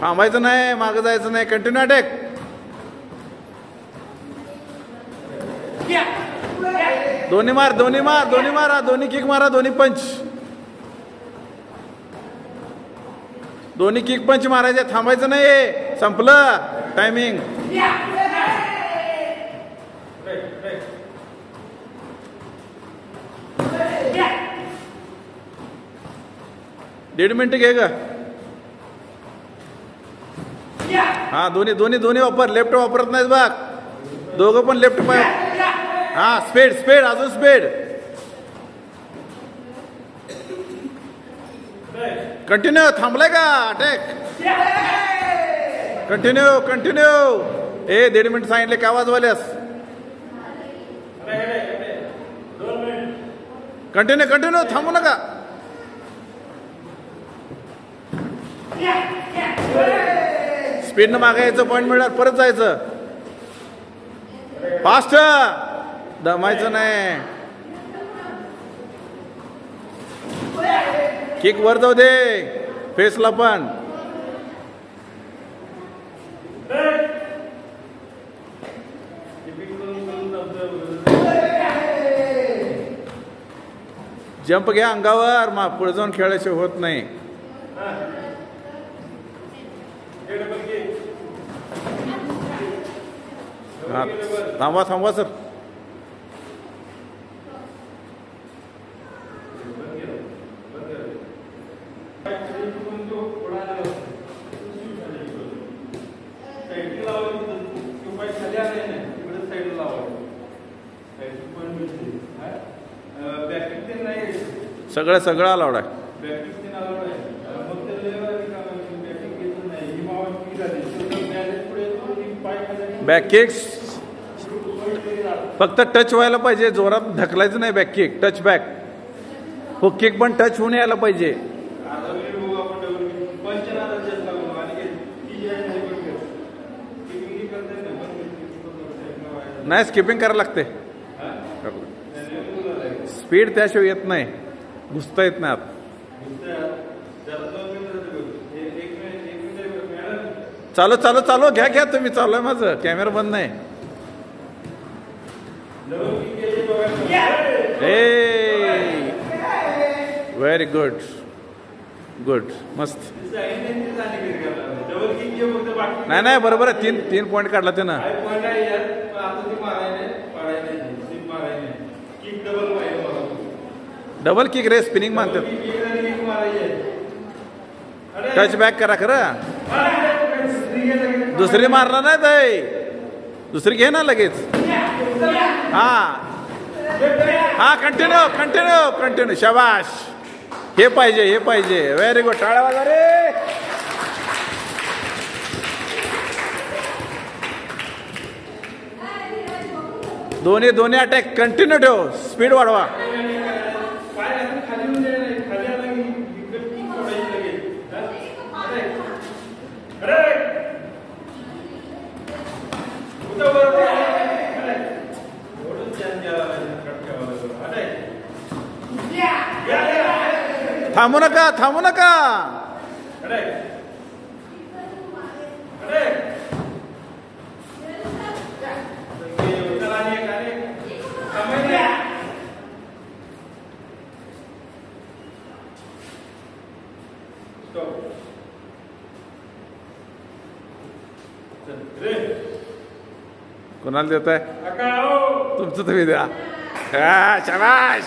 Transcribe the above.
थांबायचं नाही, मागं जायचं नाही, कंटिन्यू अटॅक. दोन्ही मार, दोन्ही मार, दोन्ही मारा, दोन्ही किक मारा, दोन्ही पंच, दोन्ही किक पंच मारायचे. थांबायचं नाही, संपलं टायमिंग. दीड मिनिट घे ग. हा दोन्ही दोन्ही दोन्ही वापर. लेफ्ट वापरत नाहीत बघ, दोघं पण लेफ्ट पाय. हा स्पीड स्पीड, अजून स्पीड. कंटिन्यू. थांबलाय का अटॅक? Continue continue. ए 1.5 मिनिट सांगितले, काय वाजवाल्यास? कंटिन्यू कंटिन्यू, थांबू नका. स्पीडनं मागायचं, पॉईंट मिळणार, परत जायचं. फास्ट, दमायचं नाही. किक वर जाऊ दे, फेसला पण. जंप घ्या अंगावर, मग पुढे जाऊन खेळायचे होत नाही. हा थांबवा थांबवा सर. सगळं सगळं अलाउड आहे. बॅक किक्स फक्त टच व्हायला पाहिजे, जोरात ढकलायचं नाही. Back kick touch back. Hook kick पण टच होऊन यायला पाहिजे. नाही स्किपिंग करायला लागते. स्पीड त्याशिवाय येत नाही, घुसता येत नाही आत. चालू चालू चालू, घ्या घ्या तुम्ही. चालू आहे माझं, कॅमेरा बंद नाही. व्हेरी गुड गुड, मस्त. नाही नाही बरोबर आहे. 3 पॉईंट काढला त्यानं. डबल किक रे, स्पिनिंग मानतात. टच बॅक करा खरं. दुसरी मारला नाही ताई, दुसरी घे ना लगेच. हा हा कंटिन्यू कंटिन्यू कंटिन्यू. शाबाश, हे पाहिजे हे पाहिजे. व्हेरी गुड, टाळ्या वाजवा रे. दोन्ही दोन्ही अटॅक कंटिन्यू ठेव, स्पीड वाढवा. थांबू नका थांबू नका. कोणाला देताय? तुमचं तुम्ही द्या. शाबाश.